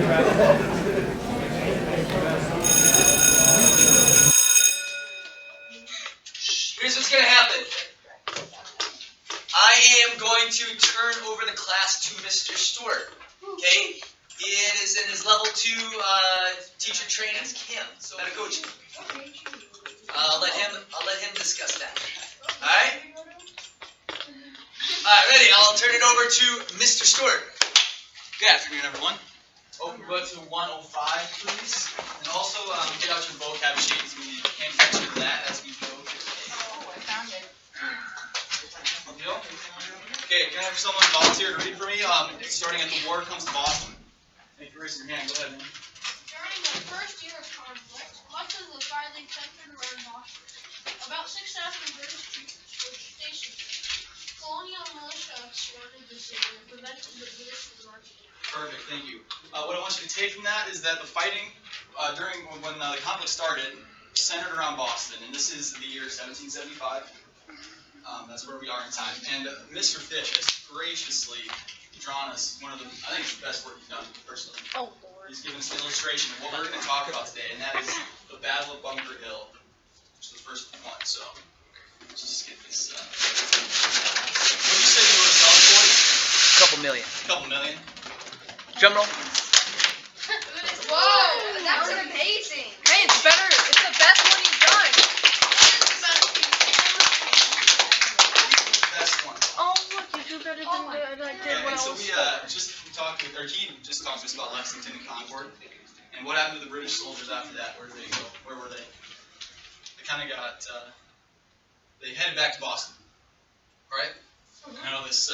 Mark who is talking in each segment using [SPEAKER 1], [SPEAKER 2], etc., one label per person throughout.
[SPEAKER 1] Here's what's going to happen. I am going to turn over the class to Mr. Stewart. Okay? It is in his level 2 teacher training camp, so pedagogy. I'll let him discuss that. All right? All right, ready? I'll turn it over to Mr. Stewart.
[SPEAKER 2] Good afternoon, everyone.
[SPEAKER 1] Open book to 105, please. And also get out your vocab sheets. We can't catch you that as we go.
[SPEAKER 3] Oh, I found it.
[SPEAKER 1] Deal?
[SPEAKER 2] Okay, can I have someone volunteer to read for me? Starting at the war comes to Boston. Thank you for raising your hand. Go ahead, man.
[SPEAKER 4] During the first year of conflict, much of the fighting centered around Boston. About 6,000 British troops were stationed there. Colonial militia surrounded the city and prevented the British from marching in.
[SPEAKER 2] Perfect, thank you. What I want you to take from that is that the fighting during when the conflict started centered around Boston, and this is the year 1775. That's where we are in time. And Mr. Fish has graciously drawn us one of the, I think it's the best work he's done personally.
[SPEAKER 4] Oh, Lord.
[SPEAKER 2] He's given us an illustration of what we're going to talk about today, and that is the Battle of Bunker Hill, which is the first one. So let's just get this. What did you say you were selling for?
[SPEAKER 1] Couple million.
[SPEAKER 2] Couple million.
[SPEAKER 1] Drum roll.
[SPEAKER 3] Whoa, that was amazing.
[SPEAKER 4] Hey, it's better. It's the best one you've done.
[SPEAKER 2] Best one.
[SPEAKER 4] Oh, look, you do better than I did.
[SPEAKER 2] Yeah, and so he talked to us about Lexington and Concord, and what happened to the British soldiers after that. Where did they go? Where were they? They kind of got, they headed back to Boston, right? I know this,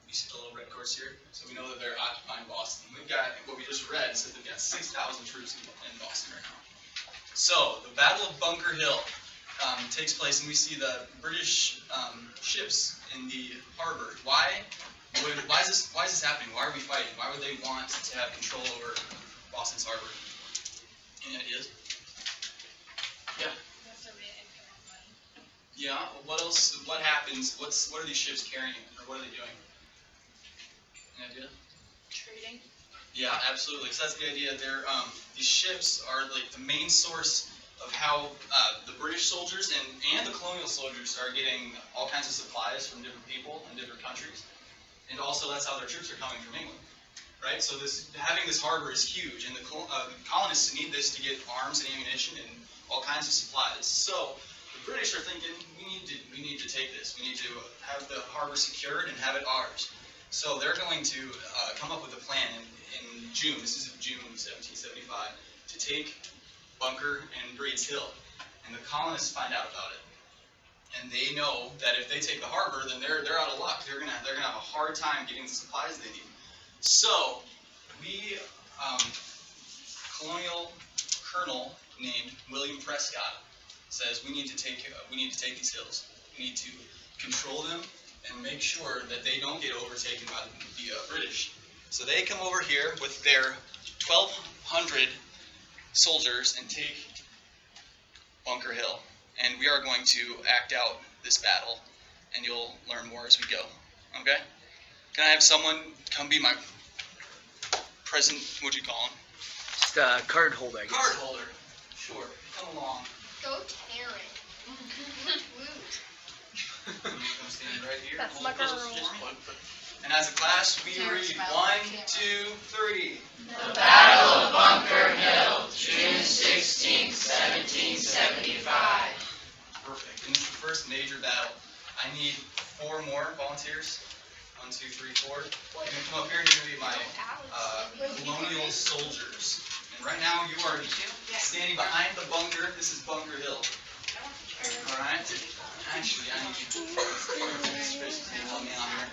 [SPEAKER 2] you see the little red course here, so we know that they're occupying Boston. We've got, what we just read said they've got 6,000 troops in Boston right now. So, the Battle of Bunker Hill takes place, and we see the British ships in the harbor. Why is this happening? Why are we fighting? Why would they want to have control over Boston's harbor? Any ideas? Yeah. Yeah. What else? What happens? What are these ships carrying, or what are they doing? Any idea?
[SPEAKER 4] Trading.
[SPEAKER 2] Yeah, absolutely. So that's the idea. These ships are like the main source of how the British soldiers and the colonial soldiers are getting all kinds of supplies from different people in different countries. And also that's how their troops are coming from England, right? So having this harbor is huge, and the colonists need this to get arms and ammunition and all kinds of supplies. So the British are thinking, we need to take this. We need to have the harbor secured and have it ours. So they're going to come up with a plan in June. This is June 1775 to take Bunker and Breed's Hill, and the colonists find out about it. And they know that if they take the harbor, then they're out of luck. They're gonna have a hard time getting the supplies they need. So we colonial colonel named William Prescott says we need to take these hills. We need to control them and make sure that they don't get overtaken by the British. So they come over here with their 1,200 soldiers and take Bunker Hill. And we are going to act out this battle, and you'll learn more as we go. Okay? Can I have someone come be my present, what'd you call him?
[SPEAKER 1] Just a card holder, I guess.
[SPEAKER 2] Card holder. Sure. Come along.
[SPEAKER 3] Go Taryn.
[SPEAKER 2] Come stand right here.
[SPEAKER 4] That's
[SPEAKER 2] Hold
[SPEAKER 4] my
[SPEAKER 2] close.
[SPEAKER 4] girl.
[SPEAKER 2] And as a class, we read 1, 2, 3.
[SPEAKER 5] The Battle of Bunker Hill, June 16, 1775.
[SPEAKER 2] Perfect. And this is the first major battle. I need 4 more volunteers. 1, 2, 3, 4. You're going to come up here and you're going to be my colonial soldiers. And right now you are standing behind the bunker. This is Bunker Hill. Alright? Actually, I need you to help me out here.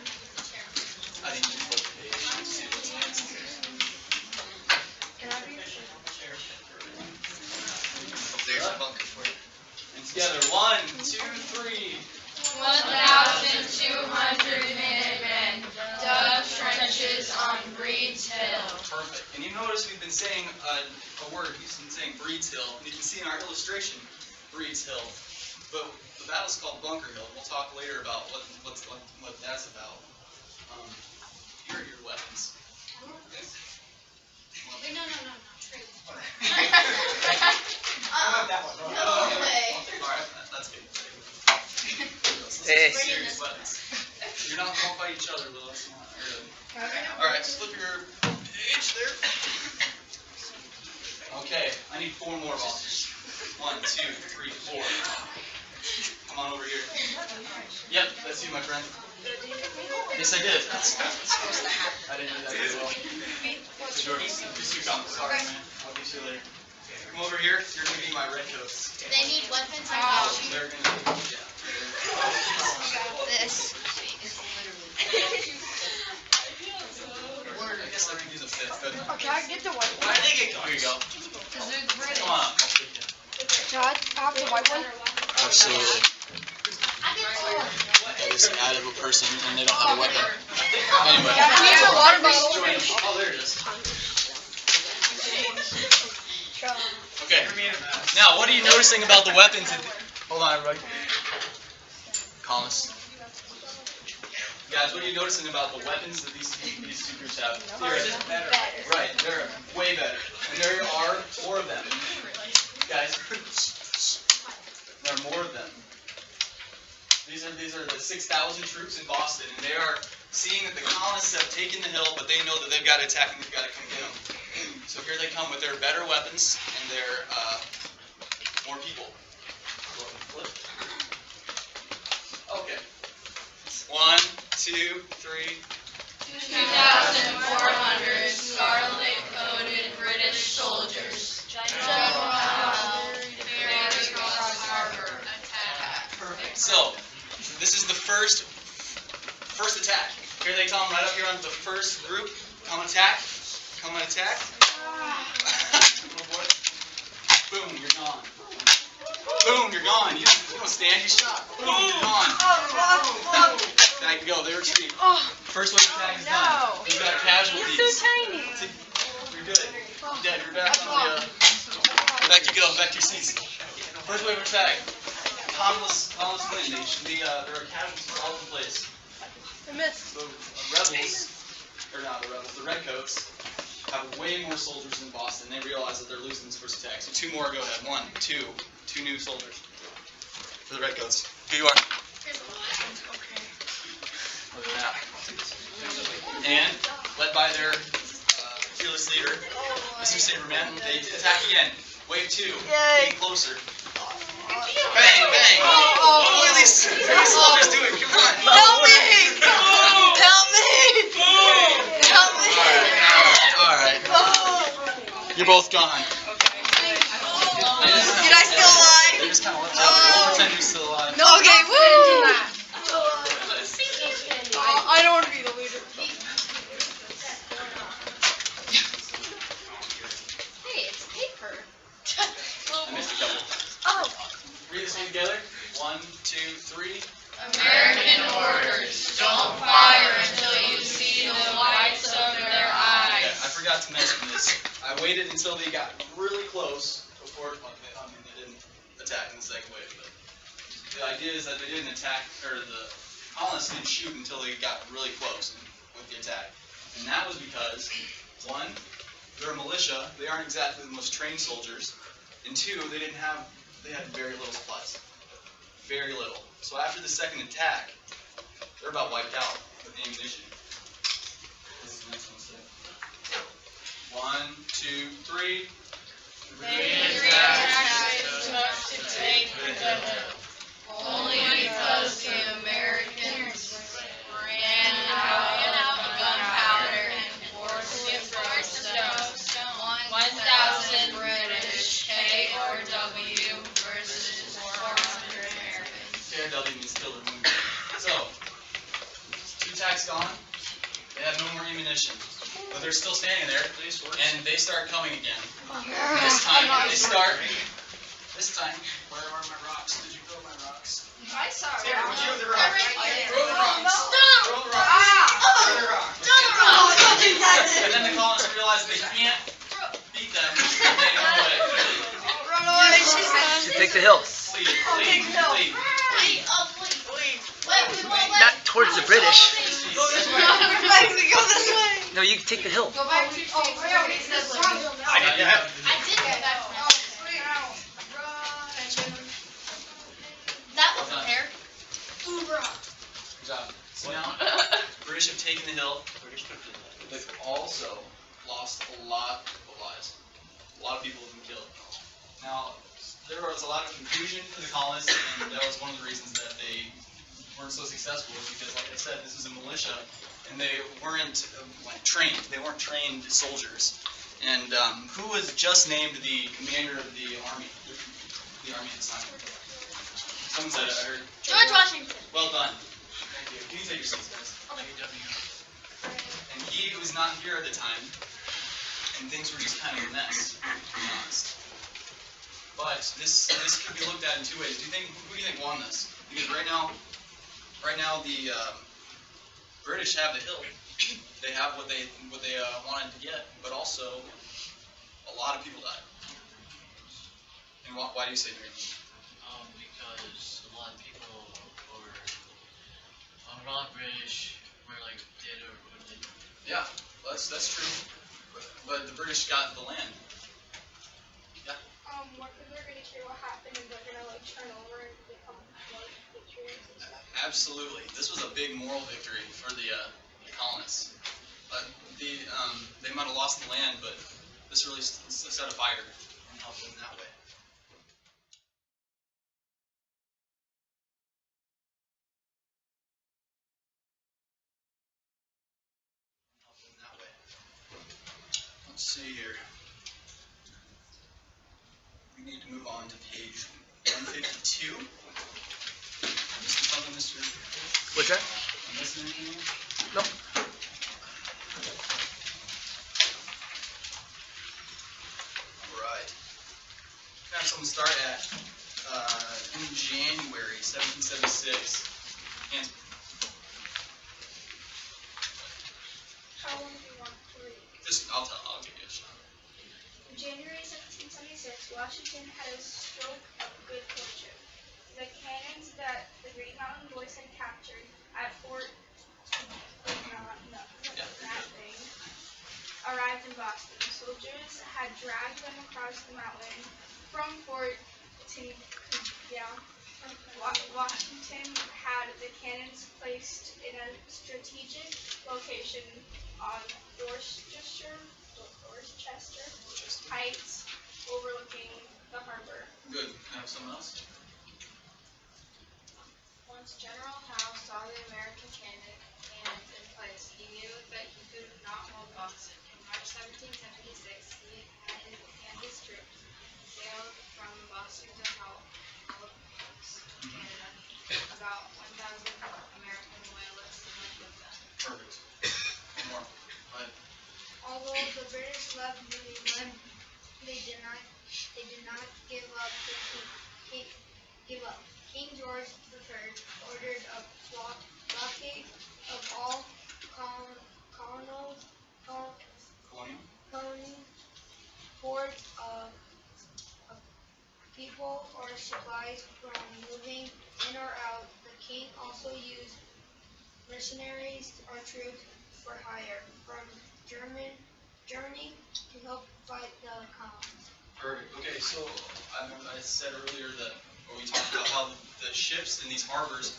[SPEAKER 2] I think you can flip the page. Let's see what's next. There's a bunker for you. And together, 1, 2, 3.
[SPEAKER 5] 1,200 Minutemen dug trenches on Breed's Hill.
[SPEAKER 2] Perfect. And you notice we've been saying a word. He's been saying Breed's Hill. And you can see in our illustration, Breed's Hill. But the battle's called Bunker Hill. We'll talk later about what that's about. Here are your weapons. Alright, just flip your page there. Okay, I need 4 more balls. 1, 2, 3, 4. Come on over here. Yep, that's you, my friend. Yes, I did. I didn't do that very well. Sure. Just you come. Sorry, man. I'll get you later. Come over here. You're going to be my red coats.
[SPEAKER 3] They need weapons and
[SPEAKER 2] They're going to be,
[SPEAKER 3] this.
[SPEAKER 2] I guess I can do the 5th, but
[SPEAKER 5] Oh, can I get the white
[SPEAKER 2] I think it Here you go. Come on.
[SPEAKER 5] Can I have the white one?
[SPEAKER 2] Absolutely. That is an added person and they don't have a weapon. Anyway.
[SPEAKER 5] Can we have a water bottle?
[SPEAKER 2] Oh, there it is. Okay. Now, what are you noticing about the weapons? Hold on, everybody. Collis. Guys, what are you noticing about the weapons that these two groups have? Better. Right, they're way better. And there are more of them. Guys, there are more of them. These are the 6,000 troops in Boston, and they are seeing that the colonists have taken the hill, but they know that they've got to attack and they've got to come get them. So here they come with their better weapons and their more people. Okay. 1, 2, 3.
[SPEAKER 5] 2,400 scarlet-coated British soldiers. General Harbor attack.
[SPEAKER 2] Perfect. So, this is the first attack. Here they come right up here on the first group. Come attack. Come and attack. Oh boy. Boom, you're gone. Boom, you're gone. You don't stand, you shot. Boom, you're gone. Back you go, they retreat. First wave attack is done. You've got casualties.
[SPEAKER 5] You're so tiny.
[SPEAKER 2] You're good. You're dead. You're back on the back you go, back to your seats. First wave attack. Colonists win. There are casualties all over the place.
[SPEAKER 5] I missed.
[SPEAKER 2] The rebels, or not the rebels, the redcoats have way more soldiers than Boston. They realize that they're losing this first attack. So 2 more go ahead. 1, 2. 2 new soldiers for the redcoats. Here you are. Look at that. And led by their fearless leader, Mr. Saberman, they attack again. Wave 2. Getting closer. Bang, bang. What are these soldiers doing? Come on.
[SPEAKER 5] Help me! Help me! Help me!
[SPEAKER 2] Alright. You're both gone.
[SPEAKER 5] Did I still alive?
[SPEAKER 2] They just kind of left you out there. We'll pretend you're still alive.
[SPEAKER 5] No, okay, woo! I don't want to be the leader.
[SPEAKER 3] Hey, it's paper.
[SPEAKER 2] I missed a couple.
[SPEAKER 5] Oh.
[SPEAKER 2] Read this one together. 1, 2, 3.
[SPEAKER 5] American orders. Don't fire until you see the whites of their
[SPEAKER 2] Okay,
[SPEAKER 5] eyes.
[SPEAKER 2] I forgot to mention this. I waited until they got really close before, they didn't attack in the second wave. But the idea is that they didn't attack, or the colonists didn't shoot until they got really close with the attack. And that was because, 1, they're a militia. They aren't exactly the most trained soldiers. And 2, they had very little supplies. Very little. So after the second attack, they're about wiped out with ammunition. This is the next one. 1, 2, 3.
[SPEAKER 5] To take the hill. Only because the Americans ran out of gunpowder and forced it from stone. 1,000 British KRW versus 400 Americans.
[SPEAKER 2] KRW means killed or wounded. So, 2 attacks gone. They have no more ammunition. But they're still standing there, and they start coming again. This time, where are my rocks? Did you throw my rocks?
[SPEAKER 3] I saw it.
[SPEAKER 2] Sarah, would you throw the
[SPEAKER 3] They're
[SPEAKER 2] rocks?
[SPEAKER 3] right here.
[SPEAKER 2] Throw the rocks.
[SPEAKER 3] Stop!
[SPEAKER 2] Throw the rocks. Throw the rocks. And then the colonists realize they can't beat them. And they run away.
[SPEAKER 5] Run away, she's done.
[SPEAKER 6] You take the hill.
[SPEAKER 2] Flee.
[SPEAKER 6] Not towards the British.
[SPEAKER 5] Go this way.
[SPEAKER 6] No, you take the hill.
[SPEAKER 3] Go back to your seat.
[SPEAKER 2] I did that.
[SPEAKER 3] I did go back to my seat. That wasn't fair.
[SPEAKER 2] Good job. So now, British have taken the hill. They've also lost a lot of lives. A lot of people have been killed. Now, there was a lot of confusion for the colonists, and that was one of the reasons that they weren't so successful, was because, like I said, this was a militia, and they weren't trained. They weren't trained soldiers. And who was just named the commander of the army? The army at the time. Someone said it. I heard.
[SPEAKER 4] George Washington.
[SPEAKER 2] Well done. Thank you. Can you take your seats, guys? And he was not here at the time, and things were just kind of a mess, to be honest. But this could be looked at in two ways. Who do you think won this? Because right now the British have the hill. They have what they wanted to get, but also a lot of people died. And why do you say that?
[SPEAKER 7] Because a lot of people were not British, were like dead or wounded.
[SPEAKER 2] Yeah, that's true. But the British got the land. Yeah.
[SPEAKER 3] What if they're gonna hear what happened and they're gonna like turn over and become like victorious and stuff?
[SPEAKER 2] Absolutely. This was a big moral victory for the colonists. They might have lost the land, but this really set a fire and helped them that way. Let's see here. We need to move on to page 152. Missing something, Mr.
[SPEAKER 6] What's that?
[SPEAKER 2] I'm missing anything?
[SPEAKER 6] Nope.
[SPEAKER 2] Alright. Have someone start at in January 1776. Hands.
[SPEAKER 3] How long do you want to read?
[SPEAKER 2] I'll give you a shot.
[SPEAKER 3] In January 1776, Washington had a stroke of good fortune. The cannons that the Green Mountain Boys had captured at Fort arrived in Boston. Soldiers had dragged them across the mountain from Fort Washington had the cannons placed in a strategic location on Dorchester Heights, overlooking the harbor.
[SPEAKER 2] Good. Can I have someone else?
[SPEAKER 3] Once General Howe saw the American cannons in place, he knew that he could not hold Boston. In March 1776, he and his troops sailed from Boston to Halifax, Canada. About 1,000 American loyalists went with them.
[SPEAKER 2] Perfect. One more. Go ahead.
[SPEAKER 3] Although the British left New England, they did not give up. King George III ordered a blockade of all colonial ports of people or supplies from moving in or out. The king also used mercenaries or troops for hire from Germany to help fight the colonists.
[SPEAKER 2] Perfect. Okay, so I said earlier that, or we talked about how the ships in these harbors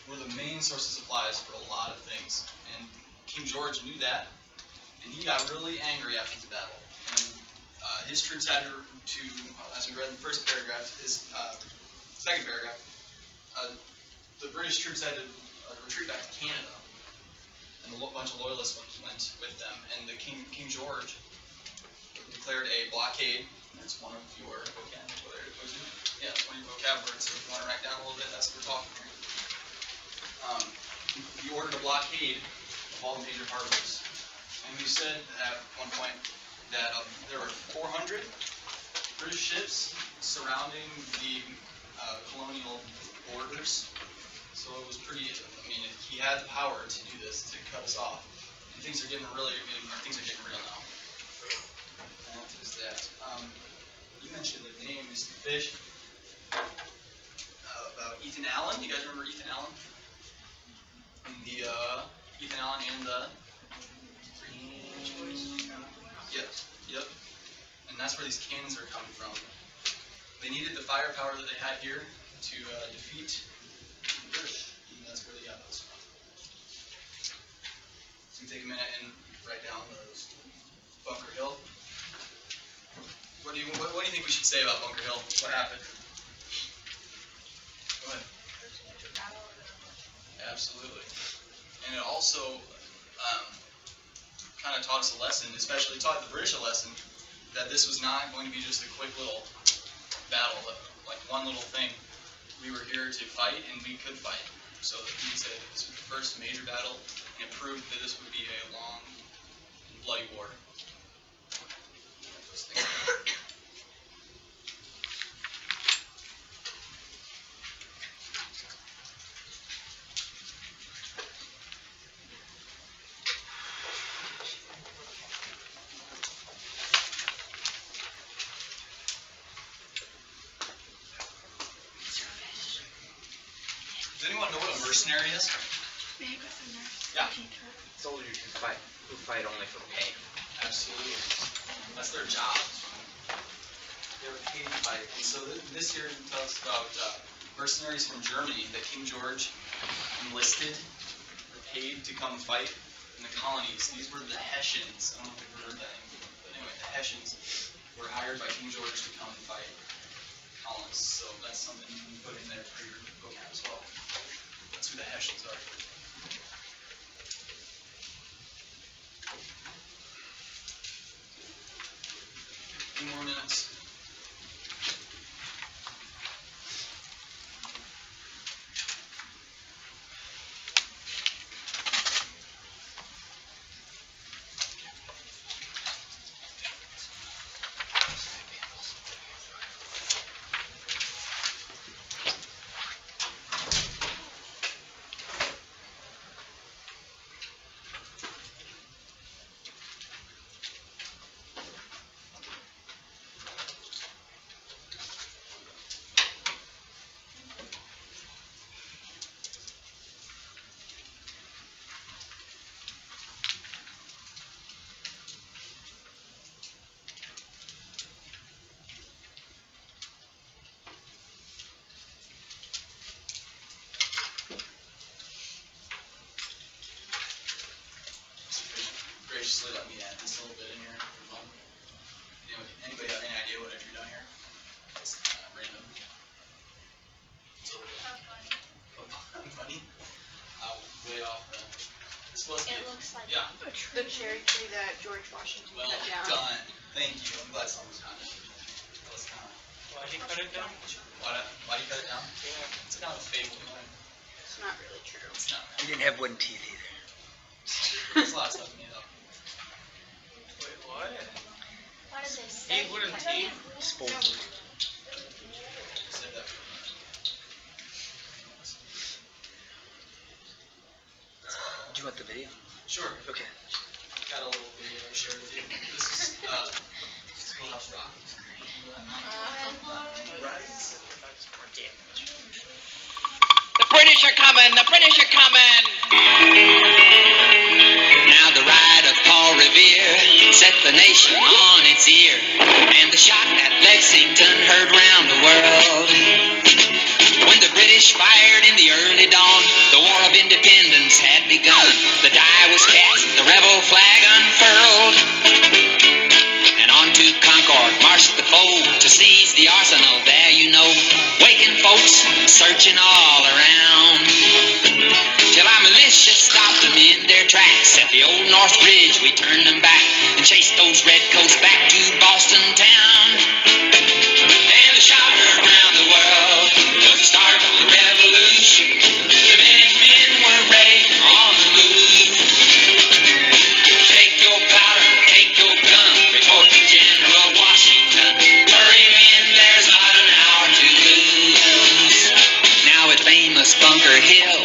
[SPEAKER 2] were the main source of supplies for a lot of things. And King George knew that, and he got really angry after the battle. And his troops had to, as we read in the first paragraph, second paragraph, the British troops had to retreat back to Canada. And a bunch of loyalists went with them. And the King George declared a blockade. That's one of your vocabulary. Yeah, it's one of your vocabulary. So if you want to write down a little bit, that's what we're talking here. He ordered a blockade of all the major harbors. And we said at one point that there were 400 British ships surrounding the colonial borders. So it was pretty, he had the power to do this, to cut us off. And things are getting real now. That is that. You mentioned the name, Mr. Fish, about Ethan Allen. You guys remember Ethan Allen? And the Ethan Allen and the Yep. And that's where these cannons are coming from. They needed the firepower that they had here to defeat the British, and that's where they got those from. take a minute and write down those Bunker Hill. What do you think we should say about Bunker Hill? What happened? Go ahead. Absolutely. And it also kind of taught us a lesson, especially taught the British a lesson, that this was not going to be just a quick little battle, like one little thing. We were here to fight, and we could fight. So he said this was the first major battle, and it proved that this would be a long, bloody war. Those things. Does anyone know what a mercenary is? Yeah.
[SPEAKER 6] Soldiers who fight only for pay.
[SPEAKER 2] Absolutely. That's their job. They're paid to fight. And so this here tells us about mercenaries from Germany that King George enlisted, were paid to come fight in the colonies. These were the Hessians. I don't know if you've heard that name, but anyway, the Hessians were hired by King George to come and fight colonists. So that's something you can put in there for your vocab as well. That's who the Hessians are. 2 more minutes. Graciously let me add this little bit in here for fun. Anybody have any idea what I drew down here? It's random. It's a little bit funny. Way off. This was
[SPEAKER 5] It looks like
[SPEAKER 2] yeah.
[SPEAKER 5] the cherry tree that George Washington
[SPEAKER 2] Well
[SPEAKER 5] cut down.
[SPEAKER 2] done. Thank you. I'm glad someone's done it. That was kind of.
[SPEAKER 7] Why did he cut it down?
[SPEAKER 2] Why do you cut it down?
[SPEAKER 7] Yeah.
[SPEAKER 2] It's kind of a fable.
[SPEAKER 5] It's not really true.
[SPEAKER 2] It's not.
[SPEAKER 6] He didn't have wooden teeth either.
[SPEAKER 2] There's a lot of stuff made up.
[SPEAKER 7] Wait, what?
[SPEAKER 5] Why did they say?
[SPEAKER 7] He wouldn't teeth?
[SPEAKER 6] Spoiled.
[SPEAKER 2] Save that for a minute.
[SPEAKER 6] Do you want the video?
[SPEAKER 2] Sure.
[SPEAKER 6] Okay.
[SPEAKER 2] Got a little video to share with you. This is Schoolhouse Rock.
[SPEAKER 8] The British are coming! The British are coming! Now the ride of Paul Revere set the nation on its ear, and the shot at Lexington heard round the world. When the British fired in the early dawn, the War of Independence had begun. The die was cast, the rebel flag unfurled, and on to Concord marched the foe to seize the arsenal. There you know, waking folks, searching all around, till our militia stopped them in their tracks. At the old North Bridge we turned them back and chased those redcoats back to Boston town. And the shout heard round the world was the start of the revolution. The men were ready on the move. Take your powder, take your gun, report to General Washington. Hurry in, there's not an hour to lose. Now at famous Bunker Hill,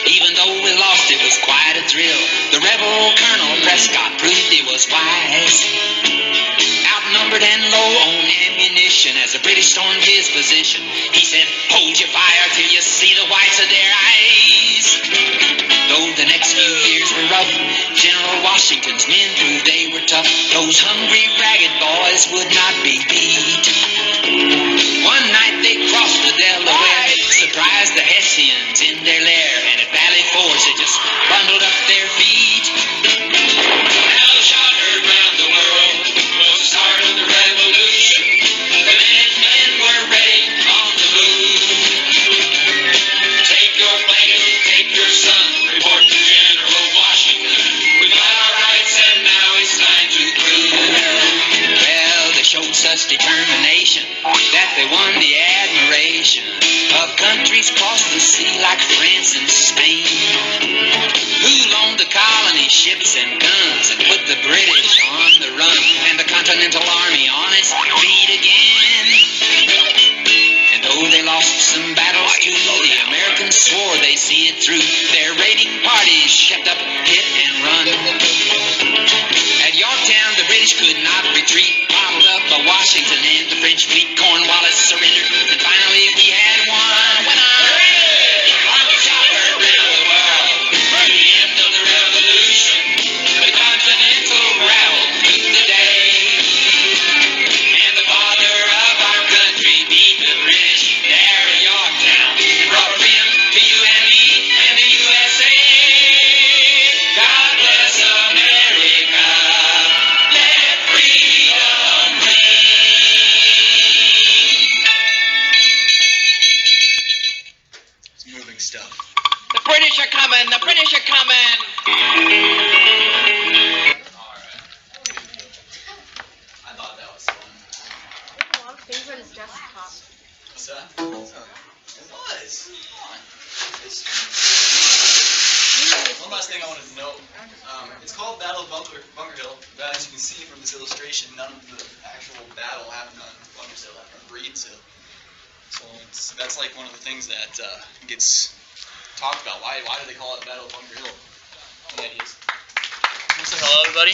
[SPEAKER 8] even though we lost, it was quite a thrill. The rebel Colonel Prescott proved he was wise, outnumbered and low on ammunition. As the British stormed his position, he said, hold your fire till you see the whites of their eyes. Though the next few years were rough, General Washington's men proved they were tough. Those hungry, ragged boys would not be beat. One night they crossed the Delaware, surprised the Hessians in their lair, and at Valley Forge they just bundled up their feet. such determination that they won the admiration of countries across the sea like France and Spain, who loaned the colony ships and guns and put the British on the run and the Continental Army on its feet again. And though they lost some battles too, the Americans swore they see it through. Their raiding parties kept up hit and run. At Yorktown, the British could not retreat, bottled up by Washington and the French fleet. Cornwallis surrendered, and finally we had won. Hooray! On the shot heard round the world, at the end of the revolution, the Continental rebel took the day, and the father of our country beat the British there at Yorktown, and brought a rim to you and me and the USA. God bless America, let freedom ring.
[SPEAKER 2] It's moving stuff.
[SPEAKER 8] The British are coming, the British are coming.
[SPEAKER 2] Alright. I thought that was fun.
[SPEAKER 3] A lot of things on his desktop.
[SPEAKER 2] What's that? It was. Come on. One last thing I wanted to note. It's called Battle of Bunker Hill, but as you can see from this illustration, none of the actual battle happened on Bunker Hill, happened on Reed's Hill. So that's like one of the things that gets talked about. Why do they call it Battle of Bunker Hill? Any ideas? Say hello, everybody.